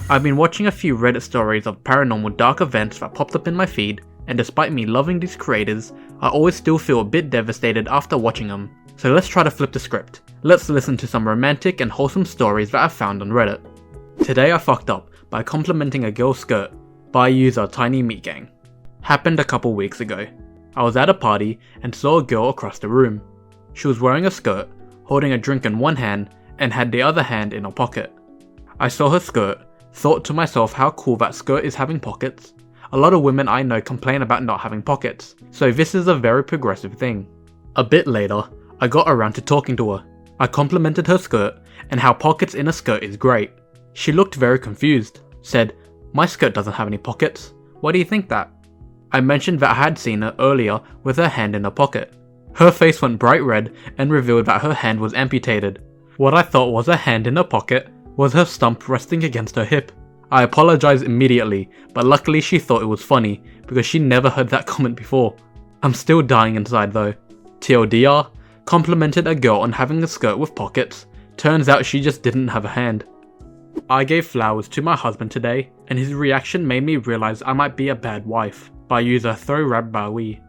I've been watching a few Reddit stories of paranormal dark events that popped up in my feed, and despite me loving these creators, I always still feel a bit devastated after watching them. So let's try to flip the script. Let's listen to some romantic and wholesome stories that I've found on Reddit. Today I fucked up by complimenting a girl's skirt by user TinyMeatGang. Happened a couple weeks ago. I was at a party and saw a girl across the room. She was wearing a skirt, holding a drink in one hand and had the other hand in her pocket. I saw her skirt, thought to myself how cool that skirt is having pockets. A lot of women I know complain about not having pockets, so this is a very progressive thing. A bit later, I got around to talking to her. I complimented her skirt and how pockets in a skirt is great. She looked very confused, said, "My skirt doesn't have any pockets. Why do you think that?" I mentioned that I had seen her earlier with her hand in her pocket. Her face went bright red and revealed that her hand was amputated. What I thought was a hand in her pocket was her stump resting against her hip. I apologized immediately, but luckily she thought it was funny because she never heard that comment before. I'm still dying inside though. TLDR, complimented a girl on having a skirt with pockets. Turns out she just didn't have a hand. I gave flowers to my husband today, and his reaction made me realize I might be a bad wife, by user ThrowRAbadwi.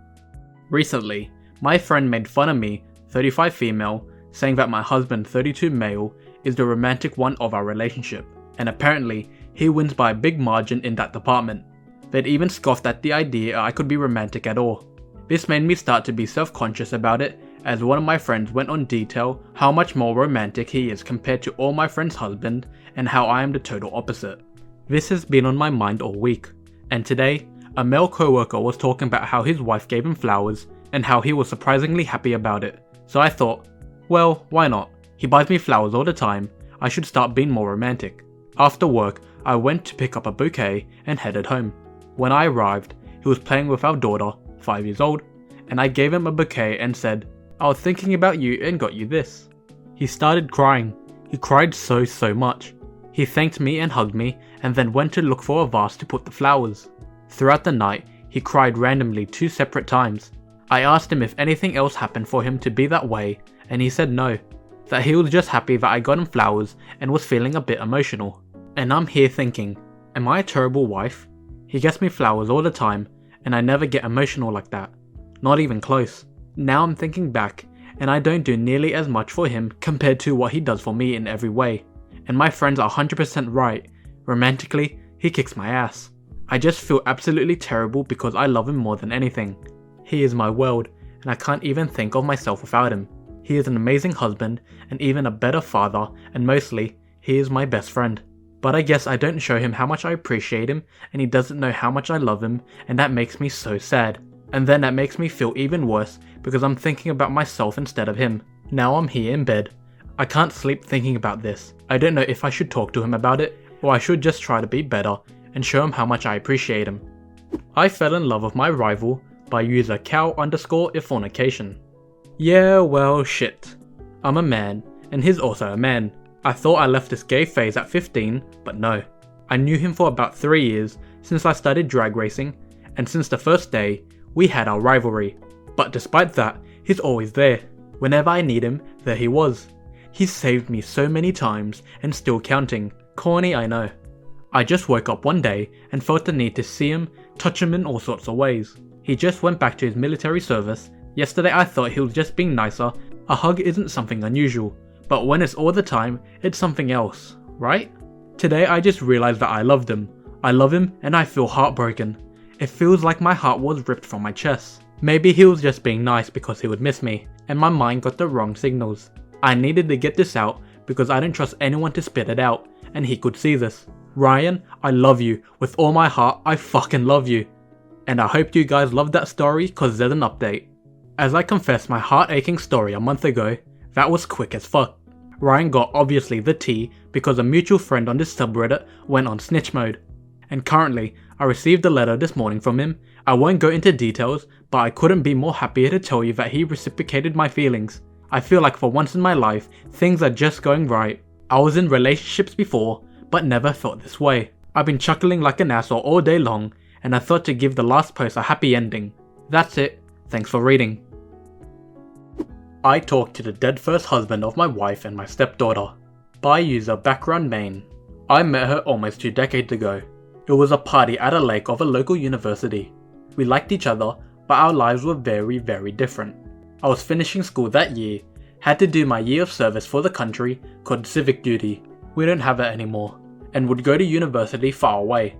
Recently, my friend made fun of me, 35 female, saying that my husband, 32 male, is the romantic one of our relationship, and apparently he wins by a big margin in that department. They'd even scoffed at the idea I could be romantic at all. This made me start to be self-conscious about it, as one of my friends went on detail how much more romantic he is compared to all my friends' husband, and how I am the total opposite. This has been on my mind all week, and today, a male co-worker was talking about how his wife gave him flowers, and how he was surprisingly happy about it. So I thought, well, why not? He buys me flowers all the time, I should start being more romantic. After work, I went to pick up a bouquet and headed home. When I arrived, he was playing with our daughter, 5 years old, and I gave him a bouquet and said, "I was thinking about you and got you this." He started crying. He cried so much. He thanked me and hugged me, and then went to look for a vase to put the flowers. Throughout the night, he cried randomly 2 separate times. I asked him if anything else happened for him to be that way, and he said no, that he was just happy that I got him flowers and was feeling a bit emotional. And I'm here thinking, am I a terrible wife? He gets me flowers all the time, and I never get emotional like that. Not even close. Now I'm thinking back, and I don't do nearly as much for him compared to what he does for me in every way. And my friends are 100% right. Romantically, he kicks my ass. I just feel absolutely terrible because I love him more than anything. He is my world, and I can't even think of myself without him. He is an amazing husband, and even a better father, and mostly, he is my best friend. But I guess I don't show him how much I appreciate him, and he doesn't know how much I love him, and that makes me so sad. And then that makes me feel even worse because I'm thinking about myself instead of him. Now I'm here in bed. I can't sleep thinking about this. I don't know if I should talk to him about it, or I should just try to be better and show him how much I appreciate him. I fell in love with my rival by user cow_if fornication. Yeah, well, shit. I'm a man, and he's also a man. I thought I left this gay phase at 15, but no. I knew him for about 3 years since I started drag racing, and since the first day, we had our rivalry. But despite that, he's always there. Whenever I need him, there he was. He's saved me so many times, and still counting. Corny, I know. I just woke up one day and felt the need to see him, touch him in all sorts of ways. He just went back to his military service. Yesterday I thought he was just being nicer. A hug isn't something unusual, but when it's all the time, it's something else, right? Today I just realized that I loved him. I love him and I feel heartbroken. It feels like my heart was ripped from my chest. Maybe he was just being nice because he would miss me, and my mind got the wrong signals. I needed to get this out because I don't trust anyone to spit it out, and he could see this. Ryan, I love you. With all my heart, I fucking love you. And I hope you guys loved that story cause there's an update. As I confessed my heart-aching story a month ago, that was quick as fuck. Ryan got obviously the tea because a mutual friend on this subreddit went on snitch mode. And currently, I received a letter this morning from him. I won't go into details, but I couldn't be more happier to tell you that he reciprocated my feelings. I feel like for once in my life, things are just going right. I was in relationships before, but never felt this way. I've been chuckling like an asshole all day long, and I thought to give the last post a happy ending. That's it. Thanks for reading. I talked to the dead first husband of my wife and my stepdaughter. By user background main. I met her almost 2 decades ago. It was a party at a lake of a local university. We liked each other, but our lives were very, very different. I was finishing school that year, had to do my year of service for the country called civic duty. We don't have it anymore, and would go to university far away.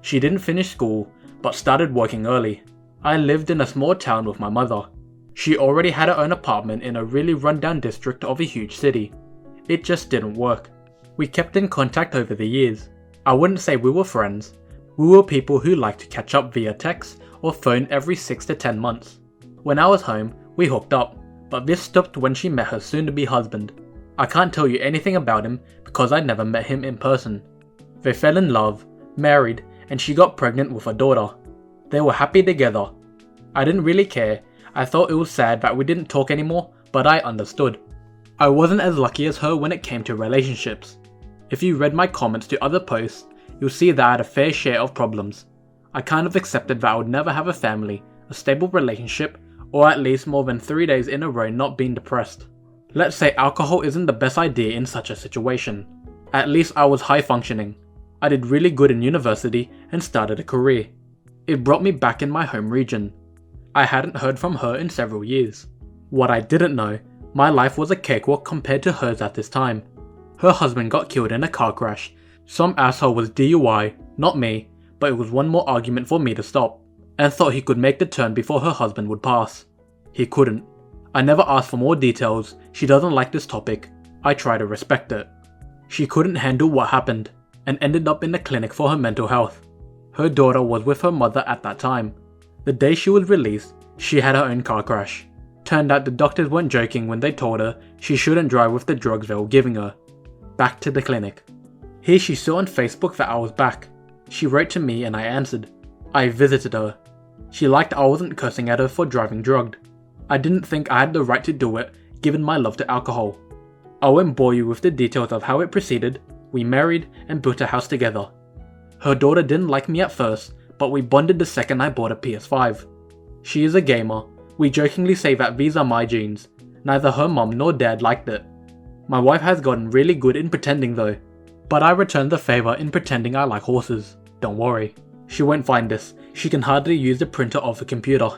She didn't finish school, but started working early. I lived in a small town with my mother. She already had her own apartment in a really rundown district of a huge city. It just didn't work. We kept in contact over the years. I wouldn't say we were friends. We were people who liked to catch up via text or phone every 6 to 10 months. When I was home, we hooked up, but this stopped when she met her soon-to-be husband. I can't tell you anything about him because I never met him in person. They fell in love, married, and she got pregnant with a daughter. They were happy together. I didn't really care. I thought it was sad that we didn't talk anymore, but I understood. I wasn't as lucky as her when it came to relationships. If you read my comments to other posts, you'll see that I had a fair share of problems. I kind of accepted that I would never have a family, a stable relationship, or at least more than 3 days in a row not being depressed. Let's say alcohol isn't the best idea in such a situation. At least I was high functioning. I did really good in university and started a career. It brought me back in my home region. I hadn't heard from her in several years. What I didn't know, my life was a cakewalk compared to hers at this time. Her husband got killed in a car crash. Some asshole was DUI, not me, but it was one more argument for me to stop, and thought he could make the turn before her husband would pass. He couldn't. I never asked for more details. She doesn't like this topic. I try to respect it. She couldn't handle what happened, and ended up in the clinic for her mental health. Her daughter was with her mother at that time. The day she was released, she had her own car crash. Turned out the doctors weren't joking when they told her she shouldn't drive with the drugs they were giving her. Back to the clinic. Here she saw on Facebook that I was back. She wrote to me and I answered. I visited her. She liked I wasn't cursing at her for driving drugged. I didn't think I had the right to do it given my love to alcohol. I won't bore you with the details of how it proceeded. We married and built a house together. Her daughter didn't like me at first, but we bonded the second I bought a PS5. She is a gamer. We jokingly say that these are my genes. Neither her mom nor dad liked it. My wife has gotten really good in pretending though, but I returned the favour in pretending I like horses. Don't worry. She won't find this. She can hardly use the printer of the computer.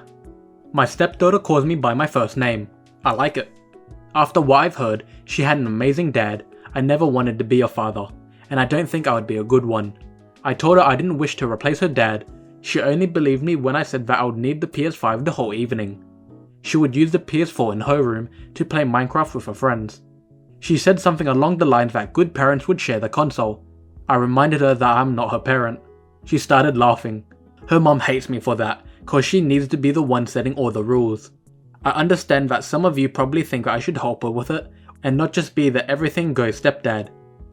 My stepdaughter calls me by my first name. I like it. After what I've heard, she had an amazing dad. I never wanted to be a father, and I don't think I would be a good one. I told her I didn't wish to replace her dad. She only believed me when I said that I would need the PS5 the whole evening. She would use the PS4 in her room to play Minecraft with her friends. She said something along the lines that good parents would share the console. I reminded her that I'm not her parent. She started laughing. Her mom hates me for that, cause she needs to be the one setting all the rules. I understand that some of you probably think I should help her with it, and not just be the everything goes stepdad.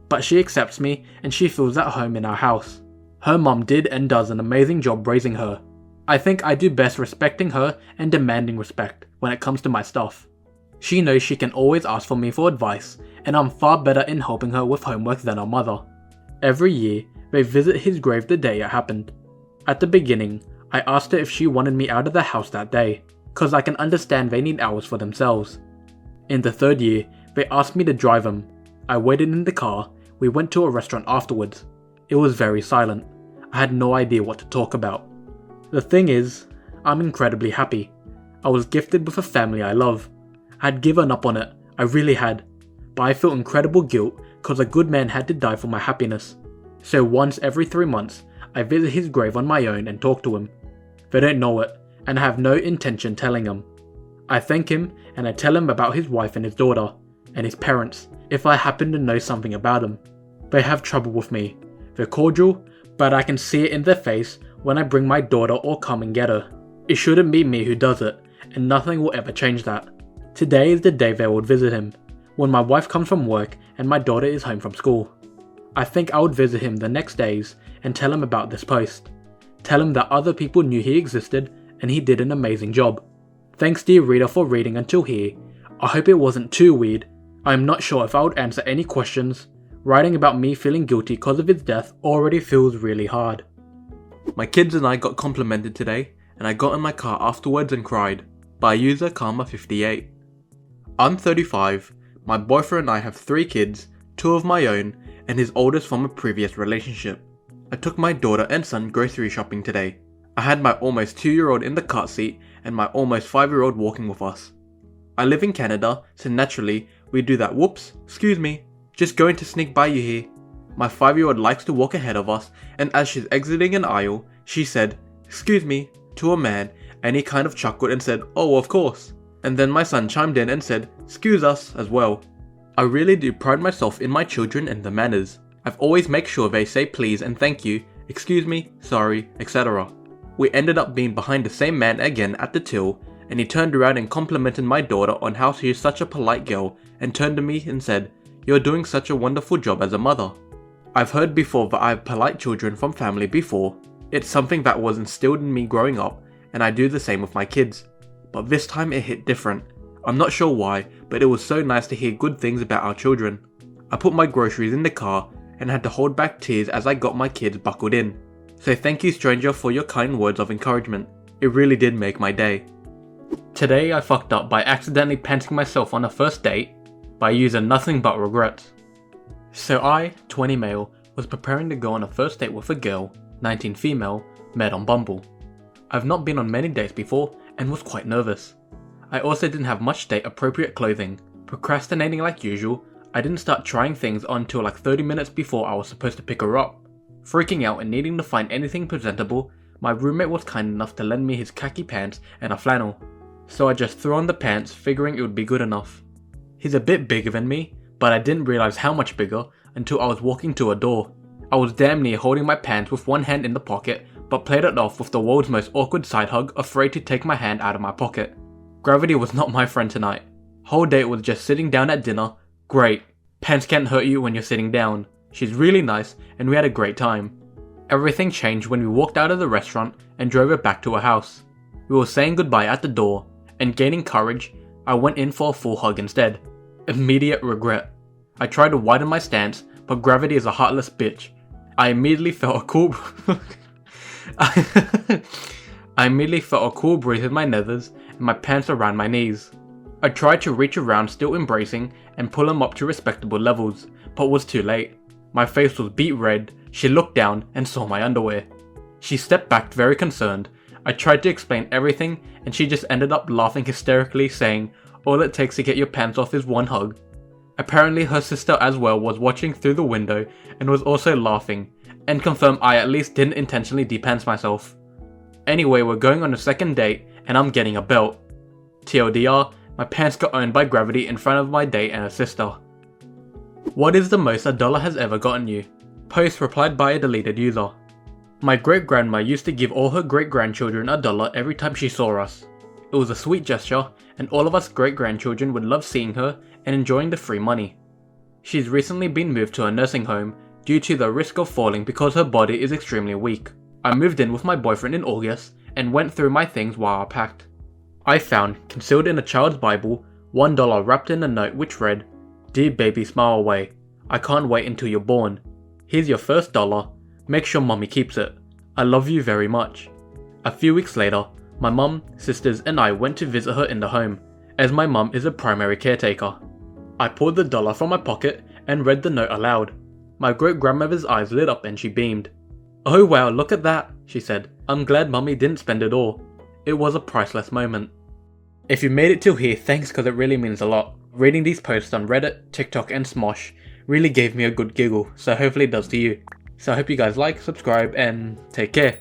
But she accepts me, and she feels at home in our house. Her mom did and does an amazing job raising her. I think I do best respecting her and demanding respect when it comes to my stuff. She knows she can always ask for me for advice, and I'm far better in helping her with homework than her mother. Every year, they visit his grave the day it happened. At the beginning, I asked her if she wanted me out of the house that day, cause I can understand they need hours for themselves. In the 3rd year, they asked me to drive them. I waited in the car. We went to a restaurant afterwards. It was very silent. I had no idea what to talk about. The thing is, I'm incredibly happy. I was gifted with a family I love. I had given up on it, I really had. But I felt incredible guilt cause a good man had to die for my happiness. So once every 3 months, I visit his grave on my own and talk to him. They don't know it, and I have no intention telling them. I thank him and I tell him about his wife and his daughter, and his parents, if I happen to know something about them. They have trouble with me. They're cordial, but I can see it in their face when I bring my daughter or come and get her. It shouldn't be me who does it, and nothing will ever change that. Today is the day they would visit him, when my wife comes from work and my daughter is home from school. I think I would visit him the next days and tell him about this post. Tell him that other people knew he existed and he did an amazing job. Thanks dear reader for reading until here. I hope it wasn't too weird. I am not sure if I would answer any questions. Writing about me feeling guilty cause of his death already feels really hard. My kids and I got complimented today, and I got in my car afterwards and cried. By user Karma58. I'm 35, my boyfriend and I have 3 kids, 2 of my own, and his oldest from a previous relationship. I took my daughter and son grocery shopping today. I had my almost 2-year-old in the car seat and my almost 5-year-old walking with us. I live in Canada, so naturally we do that whoops, excuse me, just going to sneak by you here. My 5-year-old likes to walk ahead of us, and as she's exiting an aisle, she said, excuse me, to a man, and he kind of chuckled and said, oh of course. And then my son chimed in and said, excuse us as well. I really do pride myself in my children and their manners. I've always make sure they say please and thank you, excuse me, sorry, etc. We ended up being behind the same man again at the till, and he turned around and complimented my daughter on how she is such a polite girl and turned to me and said, you're doing such a wonderful job as a mother. I've heard before that I have polite children from family before. It's something that was instilled in me growing up, and I do the same with my kids. But this time it hit different. I'm not sure why, but it was so nice to hear good things about our children. I put my groceries in the car and had to hold back tears as I got my kids buckled in. So thank you stranger for your kind words of encouragement. It really did make my day. Today I fucked up by accidentally pantsing myself on a first date by using nothing but regrets. So I, 20 male, was preparing to go on a first date with a girl, 19 female, met on Bumble. I've not been on many dates before and was quite nervous. I also didn't have much date appropriate clothing. Procrastinating like usual, I didn't start trying things on until like 30 minutes before I was supposed to pick her up. Freaking out and needing to find anything presentable, my roommate was kind enough to lend me his khaki pants and a flannel. So I just threw on the pants figuring it would be good enough. He's a bit bigger than me, but I didn't realize how much bigger until I was walking to a door. I was damn near holding my pants with one hand in the pocket, but played it off with the world's most awkward side hug, afraid to take my hand out of my pocket. Gravity was not my friend tonight. Whole date was just sitting down at dinner. Great. Pants can't hurt you when you're sitting down. She's really nice and we had a great time. Everything changed when we walked out of the restaurant and drove it back to her house. We were saying goodbye at the door, and gaining courage, I went in for a full hug instead. Immediate regret. I tried to widen my stance, but gravity is a heartless bitch. I immediately felt a cool breeze in my nethers and my pants around my knees. I tried to reach around still embracing and pull him up to respectable levels, but was too late. My face was beet red, she looked down and saw my underwear. She stepped back very concerned. I tried to explain everything and she just ended up laughing hysterically saying, all it takes to get your pants off is one hug. Apparently her sister as well was watching through the window and was also laughing, and confirmed I at least didn't intentionally de-pants myself. Anyway, we're going on a second date and I'm getting a belt. TLDR, my pants got owned by gravity in front of my date and her sister. What is the most $1 has ever gotten you? Post replied by a deleted user. My great-grandma used to give all her great-grandchildren $1 every time she saw us. It was a sweet gesture, and all of us great-grandchildren would love seeing her and enjoying the free money. She's recently been moved to a nursing home due to the risk of falling because her body is extremely weak. I moved in with my boyfriend in August and went through my things while I packed. I found, concealed in a child's Bible, $1 wrapped in a note which read, "Dear baby, smile away. I can't wait until you're born. Here's your first $1. Make sure mommy keeps it. I love you very much." A few weeks later, my mum, sisters and I went to visit her in the home, as my mum is a primary caretaker. I pulled the $1 from my pocket and read the note aloud. My great-grandmother's eyes lit up and she beamed. "Oh wow, look at that," she said. "I'm glad mummy didn't spend it all." It was a priceless moment. If you made it till here, thanks, because it really means a lot. Reading these posts on Reddit, TikTok and Smosh really gave me a good giggle, so hopefully it does to you. So I hope you guys like, subscribe and take care.